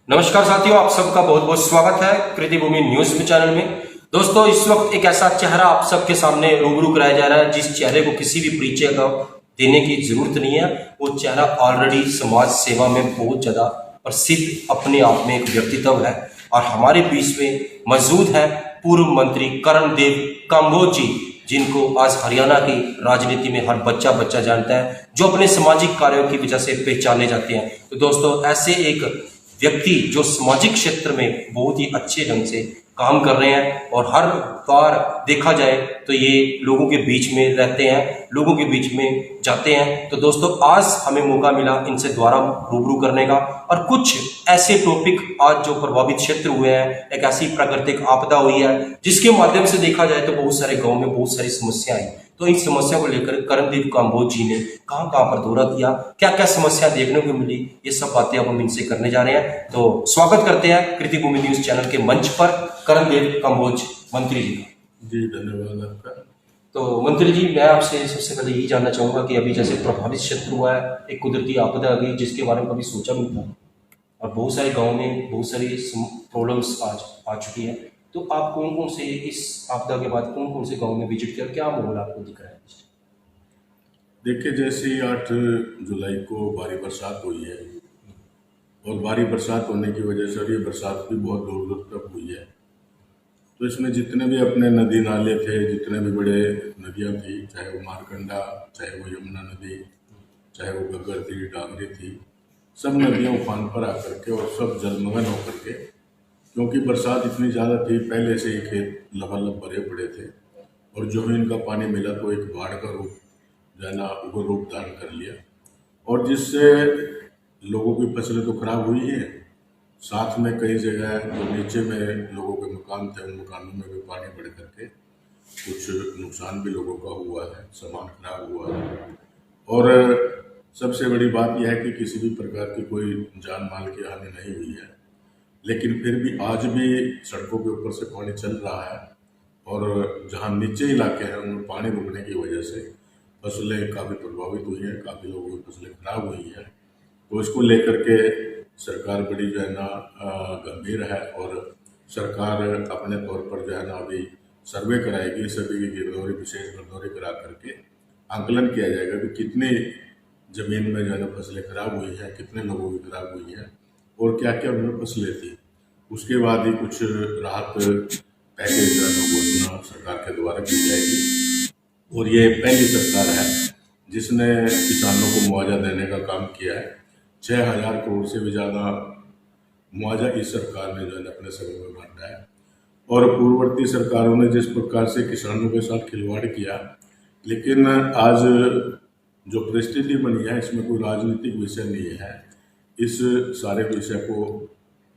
नमस्कार साथियों, आप सबका बहुत बहुत स्वागत है कृति भूमि न्यूज में चैनल में। दोस्तों, इस वक्त एक ऐसा चेहरा आप सबके सामने रूबरू कराया जा रहा है जिस चेहरे को किसी भी परिचय का देने की जरूरत नहीं है। वो चेहरा ऑलरेडी समाज सेवा में बहुत ज्यादा प्रसिद्ध अपने आप में एक व्यक्तित्व है और हमारे बीच में मौजूद है पूर्व मंत्री कर्णदेव काम्बोज जी, जिनको आज हरियाणा की राजनीति में हर बच्चा बच्चा जानता है, जो अपने सामाजिक कार्यों की वजह से पहचाने जाते हैं। तो दोस्तों, ऐसे एक व्यक्ति जो सामाजिक क्षेत्र में बहुत ही अच्छे ढंग से काम कर रहे हैं और हर बार देखा जाए तो ये लोगों के बीच में रहते हैं, लोगों के बीच में जाते हैं। तो दोस्तों, आज हमें मौका मिला इनसे द्वारा रूबरू करने का और कुछ ऐसे टॉपिक आज जो प्रभावित क्षेत्र हुए हैं, एक ऐसी प्राकृतिक आपदा हुई है जिसके माध्यम से देखा जाए तो बहुत सारे गाँव में बहुत सारी समस्या आई। तो इन समस्या को लेकर कर्णदेव काम्बोज जी ने कहां कहां पर दौरा किया, क्या क्या समस्या देखने को मिली, ये सब बातें अब हम इनसे करने जा रहे हैं। तो स्वागत करते हैं कृति भूमि न्यूज चैनल के मंच पर कर्णदेव काम्बोज मंत्री जी का। जी धन्यवाद आपका। तो मंत्री जी, मैं आपसे सबसे पहले यही जानना चाहूंगा कि अभी जैसे प्रभावित क्षेत्र हुआ है, एक कुदरती आपदा आ गई जिसके बारे में कभी सोचा नहीं था और बहुत सारे गाँव में बहुत सारी प्रॉब्लम्स आज आ चुकी है। तो आप कौन कौन से इस आपदा के बाद कौन कौन से गाँव में विजिट किया, क्या माहौल आपको दिख रहा है? देखिए, जैसे ही 8 जुलाई को भारी बरसात हुई है और भारी बरसात होने की वजह से और ये बरसात भी बहुत दूर दूर तक हुई है, तो इसमें जितने भी अपने नदी नाले थे, जितने भी बड़े नदियां थी, चाहे वो मारकंडा, चाहे वो यमुना नदी, चाहे वो घग्गर थी, डांगरी थी, सब नदियां उफान पर आकर के और सब जलमग्न होकर के, क्योंकि बरसात इतनी ज़्यादा थी, पहले से ही खेत लबालब भरे पड़े थे और जो भी इनका पानी मिला तो एक बाढ़ का रूप जो है ना वो रूप धारण कर लिया और जिससे लोगों की फसलें तो खराब हुई हैं, साथ में कई जगह जो नीचे में लोगों के मकान थे उन मकानों में भी पानी बढ़ करके कुछ नुकसान भी लोगों का हुआ है, सामान खराब हुआ है। और सबसे बड़ी बात यह है कि किसी भी प्रकार की कोई जान माल की हानि नहीं हुई है, लेकिन फिर भी आज भी सड़कों के ऊपर से पानी चल रहा है और जहाँ नीचे इलाके हैं उनमें पानी रुकने की वजह से फसलें काफ़ी प्रभावित हुई हैं, काफ़ी लोगों की फसलें खराब हुई हैं। तो इसको लेकर के सरकार बड़ी जो है ना गंभीर है और सरकार अपने तौर पर जो है ना अभी सर्वे कराएगी, सभी की गिरदौरी, विशेष गिरदौरी करा करके आंकलन किया जाएगा कि कितनी ज़मीन में जो है ना फसलें खराब हुई हैं, कितने लोगों की खराब हुई हैं और क्या क्या उनमें फसलें थी। उसके बाद ही कुछ राहत पैकेज जो है ना घोषणा सरकार के द्वारा की जाएगी और ये पहली सरकार है जिसने किसानों को मुआवजा देने का काम किया है। 6,000 करोड़ से भी ज़्यादा मुआवजा इस सरकार ने जो है अपने समय में बांटा है और पूर्ववर्ती सरकारों ने जिस प्रकार से किसानों के साथ खिलवाड़ किया, लेकिन आज जो परिस्थिति बनी है इसमें कोई राजनीतिक विषय नहीं है। इस सारे विषय को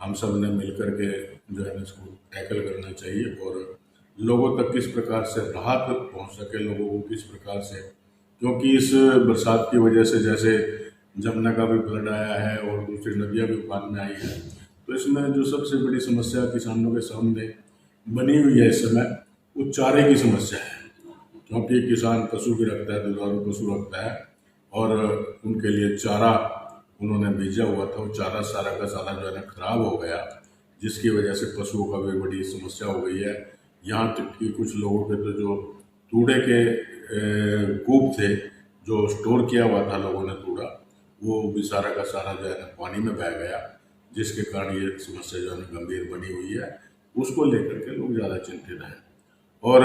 हम सब ने मिलकर के जो है इसको टैकल करना चाहिए और लोगों तक किस प्रकार से राहत पहुंच सके, लोगों को किस प्रकार से, क्योंकि इस बरसात की वजह से जैसे जमुना का भी फ्लड आया है और दूसरी नदियां भी उफान में आई है, तो इसमें जो सबसे बड़ी समस्या किसानों के सामने बनी हुई है इस समय वो चारे की समस्या है। क्योंकि किसान पशु भी रखता है, दुधारू पशु रखता है और उनके लिए चारा उन्होंने भेजा हुआ था, वो चारा सारा का सारा जो है ना खराब हो गया, जिसकी वजह से पशुओं का भी बड़ी समस्या हो गई है। यहाँ तक कि कुछ लोगों के तो जो तूड़े के कूप थे, जो स्टोर किया हुआ था लोगों ने तूड़ा, वो भी सारा का सारा जो है ना पानी में बह गया, जिसके कारण ये समस्या जो है ना गंभीर बनी हुई है। उसको लेकर के लोग ज़्यादा चिंतित हैं और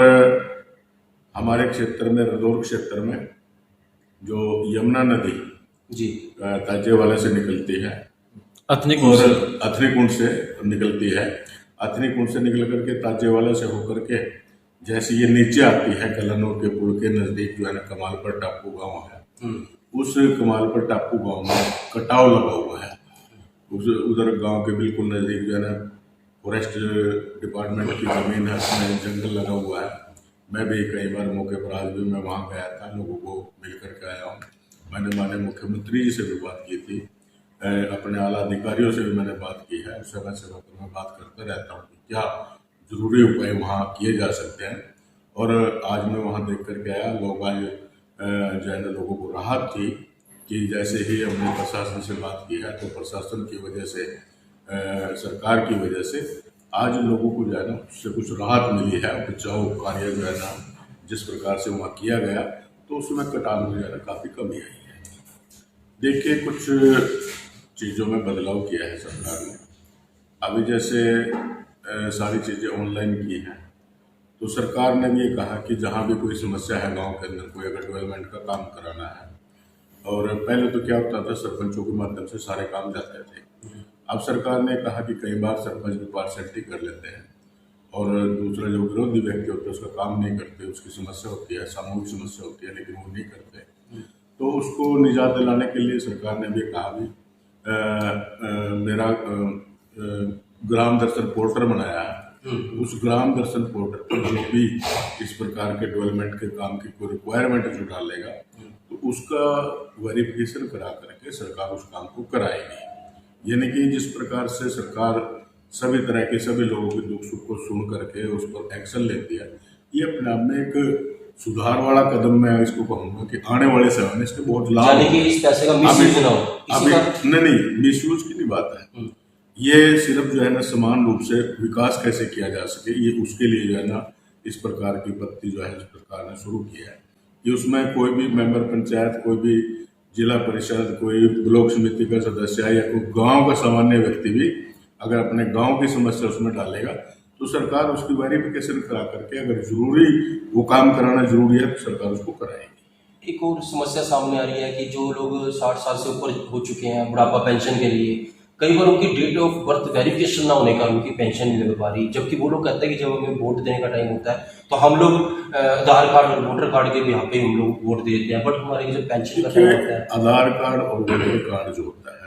हमारे क्षेत्र में, रदौर क्षेत्र में जो यमुना नदी जी ताजेवाला से निकलती है, अथनी कुंड से निकलती है, अथनी कुंड से निकल करके ताजेवाला से होकर के जैसे ये नीचे आती है कलानौर के पुल के नज़दीक जो है ना कमालपुर टापू गांव है, उस कमालपुर टापू गांव में कटाव लगा हुआ है। उधर गांव के बिल्कुल नज़दीक जो है ना फॉरेस्ट डिपार्टमेंट की ज़मीन है, उसमें जंगल लगा हुआ है। मैं भी कई बार मौके पर आज भी मैं वहाँ गया था, लोगों को मिल करके आया हूँ। मैंने माननीय मुख्यमंत्री जी से भी बात की थी, अपने आला अधिकारियों से भी मैंने बात की है, समय समय पर मैं बात करता रहता हूँ कि क्या जरूरी उपाय वहाँ किए जा सकते हैं। और आज मैं वहाँ देख करके आया, लोग आज जो है ना लोगों को राहत थी कि जैसे ही हमने प्रशासन से बात की है तो प्रशासन की वजह से सरकार की वजह से आज लोगों को जो है ना उससे कुछ राहत मिली है। बचाव कार्य जो है ना जिस प्रकार से वहाँ किया गया तो उसमें कटान में जो है ना काफ़ी कमी आई है। देखिए कुछ चीज़ों में बदलाव किया है सरकार ने। अभी जैसे सारी चीज़ें ऑनलाइन की हैं तो सरकार ने भी ये कहा कि जहाँ भी कोई समस्या है गांव के अंदर, कोई अगर डेवलपमेंट का काम कराना है, और पहले तो क्या होता था सरपंचों के माध्यम से सारे काम जाते थे। अब सरकार ने कहा कि कई बार सरपंच भी पार्शलिटी कर लेते हैं और दूसरा जो विरोधी व्यक्ति होते हैं उसका काम नहीं करते, उसकी समस्या होती है, सामूहिक समस्या होती है लेकिन वो नहीं करते। तो उसको निजात दिलाने के लिए सरकार ने भी कहा भी मेरा ग्राम दर्शन पोर्टल बनाया है। उस ग्राम दर्शन पोर्टल पर जो भी इस प्रकार के डेवलपमेंट के काम की कोई रिक्वायरमेंट जो डालेगा तो उसका वेरिफिकेशन करा करके सरकार उस काम को कराएगी। यानी कि जिस प्रकार से सरकार सभी तरह के सभी लोगों के दुख सुख को सुन करके उस पर एक्शन लेती है, ये अपने आप में एक सुधार वाला कदम मैं इसको कहूँगा कि आने वाले समय में इसके बहुत लाभ। यानी कि इस पैसे का मिसयूज ना हो। अभी नहीं मिसयूज की नहीं बात है, ये सिर्फ जो है ना समान रूप से विकास कैसे किया जा सके ये उसके लिए जो है ना इस प्रकार की पत्ती जो है इस प्रकार ने शुरू की है कि उसमें कोई भी मेंबर पंचायत, कोई भी जिला परिषद, कोई ब्लॉक समिति का सदस्य या कोई गांव का सामान्य व्यक्ति भी अगर अपने गांव की समस्या उसमें डालेगा तो सरकार उसकी वेरिफिकेशन करा करके अगर जरूरी वो काम कराना जरूरी है तो सरकार उसको कराएगी। एक और समस्या सामने आ रही है कि जो लोग 60 साल से ऊपर हो चुके हैं बुढ़ापा पेंशन के लिए, कई बार उनकी डेट ऑफ बर्थ वेरिफिकेशन ना होने का उनकी पेंशन नहीं लग पा रही, जबकि वो लोग कहते हैं कि जब हमें वोट देने का टाइम होता है तो हम लोग आधार कार्ड और वोटर कार्ड के भी यहाँ पे हम लोग वोट देते हैं, बट हमारे जो पेंशन का टाइम होता है। आधार कार्ड और वोटर कार्ड जो होता है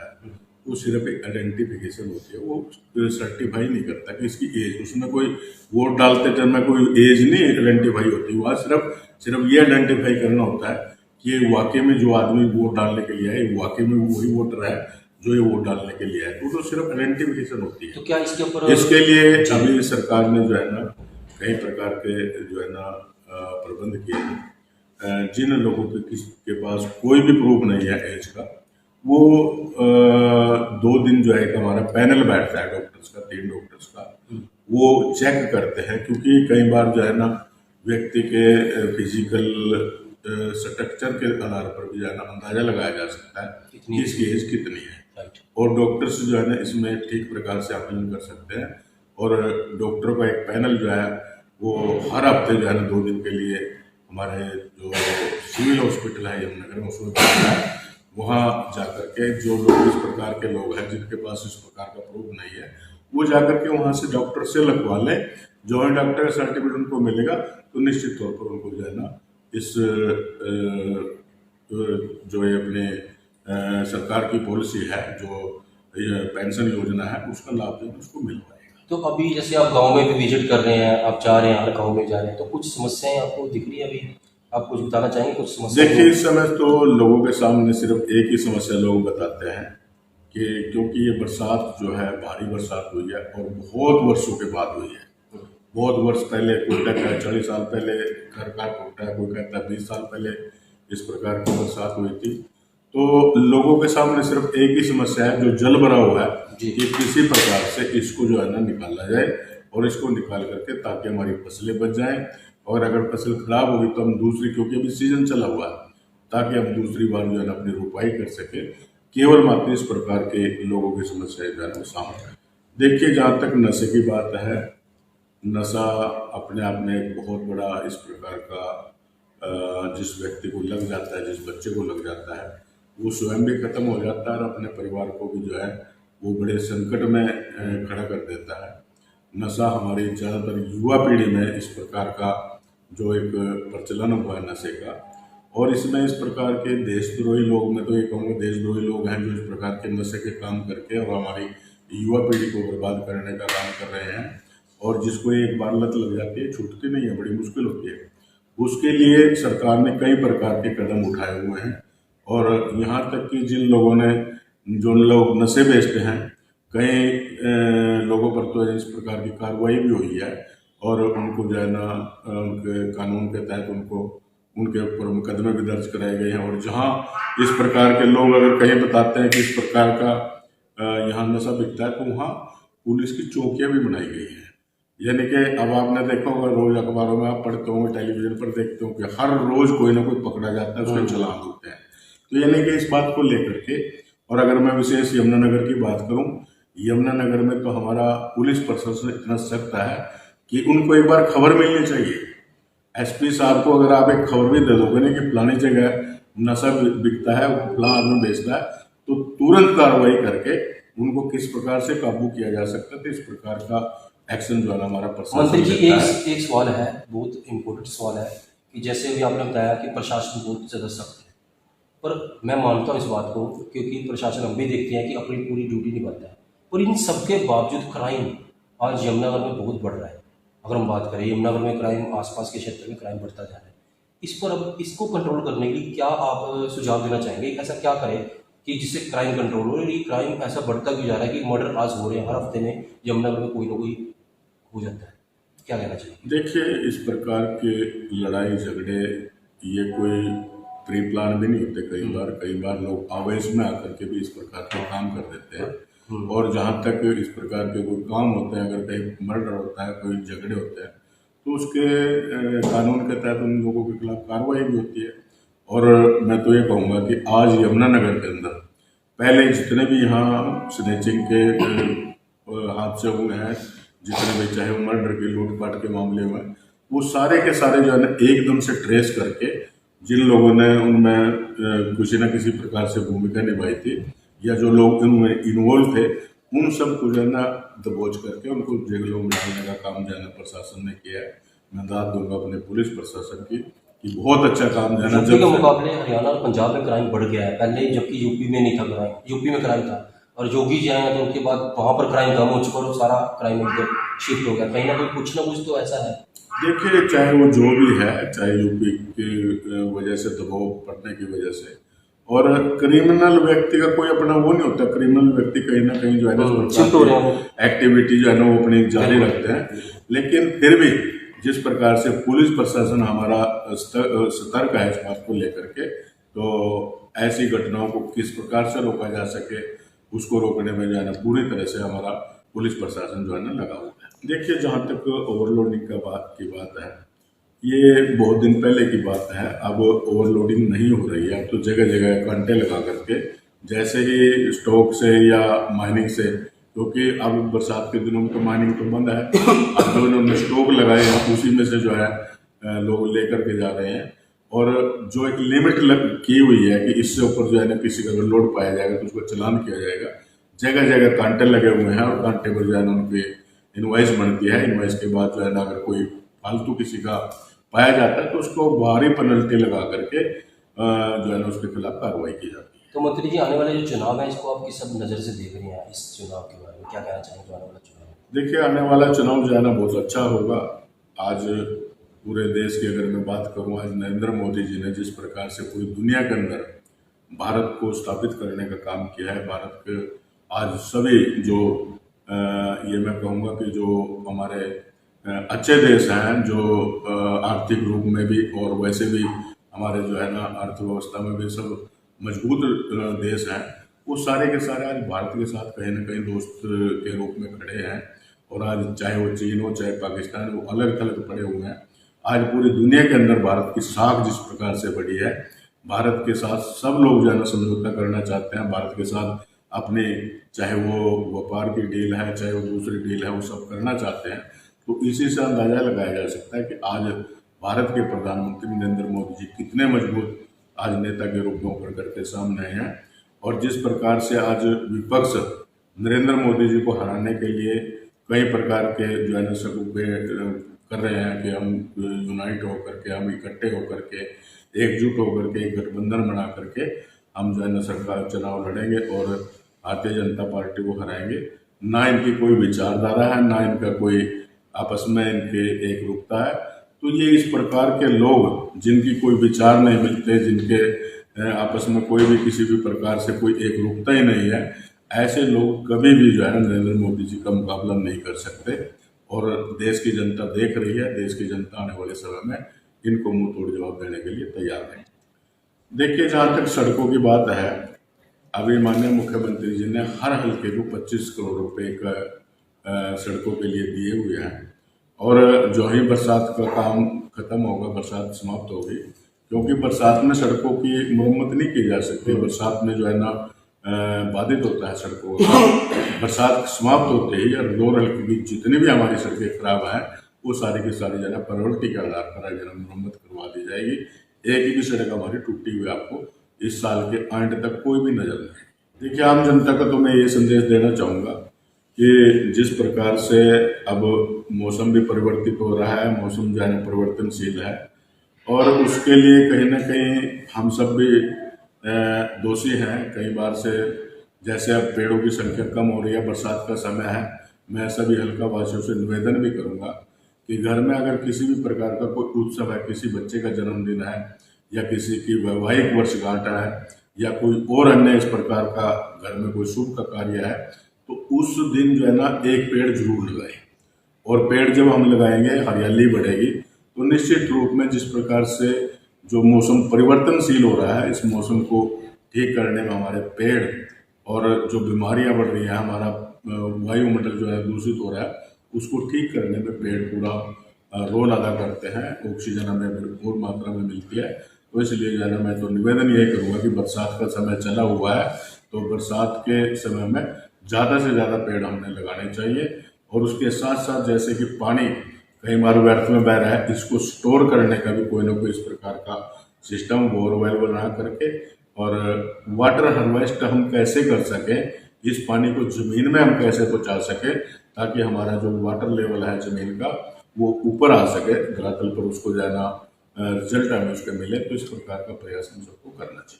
वो सिर्फ एक आइडेंटिफिकेशन होती है, वो सर्टिफाई नहीं करता कि इसकी एज, उसमें कोई वोट डालते टाइम में कोई एज नहीं आइडेंटिफाई होती। वहाँ सिर्फ ये आइडेंटिफाई करना होता है कि ये वाकई में जो आदमी वोट डालने के लिए है वाकई में वही वोटर है जो ये वोट डालने के लिए है, तो सिर्फ आइडेंटिफिकेशन होती है। तो क्या इसके ऊपर इसके लिए अभी सरकार ने जो है ना कई प्रकार के जो है ना प्रबंध किए हैं। जिन लोगों के पास कोई भी प्रूफ नहीं है एज का, वो 2 दिन जो है हमारा पैनल बैठता है डॉक्टर्स का, 3 डॉक्टर्स का, वो चेक करते हैं क्योंकि कई बार जो है ना व्यक्ति के फिजिकल स्ट्रक्चर के आधार पर भी जो है ना अंदाजा लगाया जा सकता है कि इसकी एज कितनी है, और डॉक्टर्स जो है ना इसमें ठीक प्रकार से आकलन कर सकते हैं। और डॉक्टरों का एक पैनल जो है वो हर हफ्ते जो है ना 2 दिन के लिए हमारे जो सिविल हॉस्पिटल है यमुनानगर में उसमें बैठता है। वहाँ जाकर के जो लोग इस प्रकार के लोग हैं जिनके पास इस प्रकार का प्रूफ नहीं है वो जाकर के वहाँ से डॉक्टर से लगवा लें। जॉइंट डॉक्टर सर्टिफिकेट उनको मिलेगा तो निश्चित तौर पर उनको जो है ना इस जो ये अपने सरकार की पॉलिसी है जो पेंशन योजना है उसका लाभ जो उसको मिल पाएगा। तो अभी जैसे आप गांव में भी विजिट कर रहे हैं, आप जा रहे हैं, हर गांव में जा रहे हैं, तो कुछ समस्याएं आपको दिख रही है? अभी आप कुछ बताना चाहेंगे कुछ समस्या? देखिए इस समय तो लोगों के सामने सिर्फ एक ही समस्या लोग बताते हैं कि क्योंकि ये बरसात जो है भारी बरसात हुई है और बहुत वर्षों के बाद हुई है। बहुत वर्ष पहले, कोई कहता है 40 साल पहले घर का टूटा है, कोई कहता है 20 साल पहले इस प्रकार की बरसात हुई थी। तो लोगों के सामने सिर्फ एक ही समस्या है जो जल भरा हुआ है कि किसी प्रकार से इसको जो है ना निकाला जाए और इसको निकाल करके ताकि हमारी फसलें बच जाएं, और अगर फसल खराब होगी तो हम दूसरी, क्योंकि अभी सीजन चला हुआ है, ताकि हम दूसरी बार जो है ना अपनी रोपाई कर सके। केवल मात्र इस प्रकार के लोगों की समस्याएं जो है ना सामने है। देखिए जहाँ तक नशे की बात है, नशा अपने आप में एक बहुत बड़ा इस प्रकार का जिस व्यक्ति को लग जाता है, जिस बच्चे को लग जाता है, वो स्वयं भी खत्म हो जाता है और अपने परिवार को भी जो है वो बड़े संकट में खड़ा कर देता है। नशा हमारी ज़्यादातर युवा पीढ़ी में इस प्रकार का जो एक प्रचलन हुआ है नशे का, और इसमें इस प्रकार के देशद्रोही लोग, मैं तो ये कहूँगा देशद्रोही लोग हैं जो इस प्रकार के नशे के काम करके और हमारी युवा पीढ़ी को बर्बाद करने का काम कर रहे हैं। और जिसको एक बार लत लग जाती है छूटती नहीं है, बड़ी मुश्किल होती है। उसके लिए सरकार ने कई प्रकार के कदम उठाए हुए हैं, और यहाँ तक कि जिन लोगों ने, जो लोग नशे बेचते हैं, कई लोगों पर तो इस प्रकार की कार्रवाई भी हुई है और उनको जो है ना उनके कानून के तहत उनके ऊपर मुकदमे भी दर्ज कराए गए हैं। और जहाँ इस प्रकार के लोग अगर कहीं बताते हैं कि इस प्रकार का यहाँ नशा बिकता है, तो वहाँ पुलिस की चौकियाँ भी बनाई गई हैं। यानी कि अब आपने देखा होगा, रोज अखबारों में आप पढ़ते होंगे, टेलीविजन पर देखते हो कि हर रोज कोई ना कोई पकड़ा जाता है, उसके चालान होते हैं। तो यानी कि इस बात को लेकर के, और अगर मैं विशेष यमुनानगर की बात करूं, यमुनानगर में तो हमारा पुलिस प्रशासन इतना सख्त है कि उनको एक बार खबर मिलनी चाहिए। एसपी साहब को अगर आप एक खबर भी दे दोगे ना कि फलानी जगह नशा बिकता है, फलां आदमी बेचता है, तो तुरंत कार्रवाई करके उनको किस प्रकार से काबू किया जा सकता है। तो इस प्रकार का एक्शन जो है ना हमारा प्रशासन मंत्री जी, लेता है। एक सवाल है, बहुत इम्पोर्टेंट सवाल है कि जैसे अभी आपने बताया कि प्रशासन बहुत ज़्यादा सख्त है, पर मैं मानता हूँ इस बात को, क्योंकि प्रशासन हम भी देखते हैं कि अपनी पूरी ड्यूटी निभाता है, पर इन सबके बावजूद क्राइम आज यमुनानगर में बहुत बढ़ रहा है। अगर हम बात करें यमुनानगर में क्राइम, आसपास के क्षेत्र में क्राइम बढ़ता जा रहा है, इस पर अब इसको कंट्रोल करने के लिए क्या आप सुझाव देना चाहेंगे? ऐसा क्या करें कि जिससे क्राइम कंट्रोल हो? ये क्राइम ऐसा बढ़ता क्यों जा रहा है कि मर्डर आज हो रहे हैं, हर हफ्ते में यमुनानगर में कोई ना कोई हो जाता है, क्या कहना चाहिए? देखिए, इस प्रकार के लड़ाई झगड़े ये कोई प्री प्लान भी नहीं होते। कई बार लोग आवेश में आकर के भी इस प्रकार के काम कर देते हैं। और जहाँ तक इस प्रकार के कोई काम होते हैं, अगर कहीं मर्डर होता है, कोई झगड़े होते हैं, तो उसके कानून के तहत उन लोगों के खिलाफ कार्रवाई भी होती है। और मैं तो ये कहूँगा कि आज यमुनानगर के अंदर पहले जितने भी यहाँ स्नेचिंग के हादसे हुए हैं, जितने भी चाहे वो मर्डर के, लूटपाट के मामले में, वो सारे के सारे जो है ना एकदम से ट्रेस करके जिन लोगों ने उनमें किसी न किसी प्रकार से भूमिका निभाई थी, या जो लोग उनमें इन्वॉल्व थे, उन सब को जो है ना दबोच करके उनको जेलों में डालने का काम जो है ना प्रशासन ने किया है। मैं दाद दूंगा अपने पुलिस प्रशासन की कि बहुत अच्छा काम जो है ना। यूपी के मुकाबले हरियाणा और पंजाब में क्राइम बढ़ गया है पहले, जबकि यूपी में नहीं था क्राइम, यूपी में क्राइम था, और योगी जी आए तो उनके बाद वहाँ पर क्राइम कम हो चुका और सारा क्राइम इधर शिफ्ट हो गया। कहीं ना कुछ ना कुछ तो ऐसा है। देखिए, चाहे वो जो भी है, चाहे यूपी की वजह से दबाव पड़ने की वजह से, और क्रिमिनल व्यक्ति का कोई अपना वो नहीं होता। क्रिमिनल व्यक्ति कहीं ना कहीं जो है ना एक्टिविटी जो है ना वो अपनी जारी रखते हैं। लेकिन फिर भी जिस प्रकार से पुलिस प्रशासन हमारा सतर्क है इस बात को लेकर के, तो ऐसी घटनाओं को किस प्रकार से रोका जा सके, उसको रोकने में जो है ना पूरी तरह से हमारा पुलिस प्रशासन जो है ना लगा हुआ है। देखिए, जहाँ तक ओवरलोडिंग की बात है, ये बहुत दिन पहले की बात है। अब ओवरलोडिंग नहीं हो रही है। अब तो जगह जगह कांटे लगा करके, जैसे ही स्टॉक से या माइनिंग से, क्योंकि अब बरसात के दिनों में तो माइनिंग तो बंद है, अब जो उन्होंने स्टॉक लगाए हैं उसी में से जो है लोग लेकर के जा रहे हैं। और जो एक लिमिट की हुई है कि इससे ऊपर जो है ना किसी का अगर लोड पाया जाएगा तो उसको चालान किया जाएगा। जगह जगह कांटे लगे हुए हैं, और कांटे पर जो है ना उनकी इनवॉइस बनती है। इनवॉइस के बाद जो है ना अगर कोई फालतू किसी का पाया जाता है तो उसको भारी पेनल्टी लगा करके जो है ना उसके खिलाफ कार्रवाई की जाती है। तो मंत्री जी, आने वाले जो चुनाव है इसको आप किस सब नज़र से देख रहे हैं? इस चुनाव के बारे में क्या कहना चाहेंगे? जो आने वाला चुनाव है, देखिए, आने वाला चुनाव जो है ना बहुत अच्छा होगा। आज पूरे देश की अगर मैं बात करूं, आज नरेंद्र मोदी जी ने जिस प्रकार से पूरी दुनिया के अंदर भारत को स्थापित करने का काम किया है, भारत के आज सभी जो ये मैं कहूँगा कि जो हमारे अच्छे देश हैं, जो आर्थिक रूप में भी और वैसे भी हमारे जो है ना अर्थव्यवस्था में भी सब मजबूत देश हैं, वो सारे के सारे आज भारत के साथ कहीं ना कहीं दोस्त के रूप में खड़े हैं। और आज चाहे वो चीन हो, चाहे पाकिस्तान, वो अलग थलग पड़े हुए हैं। आज पूरी दुनिया के अंदर भारत की साख जिस प्रकार से बढ़ी है, भारत के साथ सब लोग जो है ना समझौता करना चाहते हैं। भारत के साथ अपने, चाहे वो व्यापार की डील है, चाहे वो दूसरी डील है, वो सब करना चाहते हैं। तो इसी से अंदाजा लगाया जा सकता है कि आज भारत के प्रधानमंत्री नरेंद्र मोदी जी कितने मजबूत आज नेता के रूप में उभर करके सामने हैं। और जिस प्रकार से आज विपक्ष नरेंद्र मोदी जी को हराने के लिए कई प्रकार के जो है ना सकुबे कर रहे हैं कि हम यूनाइट होकर के, हम इकट्ठे होकर के, एकजुट होकर के, एक गठबंधन बना करके हम जो है ना सरकार चुनाव लड़ेंगे और भारतीय जनता पार्टी को हराएंगे। ना इनकी कोई विचारधारा है, ना इनका कोई आपस में इनके एक रूपता है। तो ये इस प्रकार के लोग जिनकी कोई विचार नहीं मिलते, जिनके आपस में कोई भी किसी भी प्रकार से कोई एक रूपता ही नहीं है, ऐसे लोग कभी भी जो है नरेंद्र मोदी जी का मुकाबला नहीं कर सकते। और देश की जनता देख रही है, देश की जनता आने वाले समय में इनको मुंह तोड़ जवाब देने के लिए तैयार है। देखिए, जहाँ तक सड़कों की बात है, अभी माननीय मुख्यमंत्री जी ने हर हल्के को 25 करोड़ रुपए का सड़कों के लिए दिए हुए हैं। और जो ही बरसात का काम खत्म होगा, बरसात समाप्त होगी, क्योंकि बरसात में सड़कों की मरम्मत नहीं की जा सकती। बरसात में जो है ना बाधित होता है सड़कों का। बरसात समाप्त होते ही और 2 हल्के की जितनी भी हमारी सड़कें खराब हैं वो सारी की सारी जो है प्रायोरिटी के आधार पर जो है मरम्मत करवा दी जाएगी। एक भी सड़क हमारी टूटी हुई आपको इस साल के एंड तक कोई भी नजर नहीं। देखिए, आम जनता का तो मैं ये संदेश देना चाहूँगा कि जिस प्रकार से अब मौसम भी परिवर्तित हो रहा है, मौसम जो है परिवर्तनशील है, और उसके लिए कहीं ना कहीं हम सब भी दोषी हैं कई बार से। जैसे अब पेड़ों की संख्या कम हो रही है, बरसात का समय है, मैं सभी हल्का वासियों से निवेदन भी करूंगा कि घर में अगर किसी भी प्रकार का कोई उत्सव है, किसी बच्चे का जन्मदिन है या किसी की वैवाहिक वर्षगांठ है या कोई और अन्य इस प्रकार का घर में कोई शुभ का कार्य है, तो उस दिन जो है ना एक पेड़ जरूर लगाएं। और पेड़ जब हम लगाएंगे, हरियाली बढ़ेगी, तो निश्चित रूप में जिस प्रकार से जो मौसम परिवर्तनशील हो रहा है, इस मौसम को ठीक करने में हमारे पेड़ और जो बीमारियां बढ़ रही हैं, हमारा वायुमंडल जो है दूषित हो रहा है, उसको ठीक करने में पेड़ पूरा रोल अदा करते हैं। ऑक्सीजन हमें भरपूर मात्रा में मिलती है। तो इसलिए जो है मैं तो निवेदन यही करूँगा कि बरसात का समय चला हुआ है, तो बरसात के समय में ज़्यादा से ज़्यादा पेड़ हमने लगाने चाहिए। और उसके साथ साथ जैसे कि पानी कई बार व्यर्थ में बह रहा है, इसको स्टोर करने का भी कोई ना कोई इस प्रकार का सिस्टम बोरवेल बना करके, और वाटर हार्वेस्ट हम कैसे कर सकें, इस पानी को जमीन में हम कैसे पहुंचा सके, ताकि हमारा जो वाटर लेवल है जमीन का वो ऊपर आ सके, धरातल पर उसको जाना रिजल्ट हमें उसके मिले। तो इस प्रकार का प्रयास हम सबको करना चाहिए।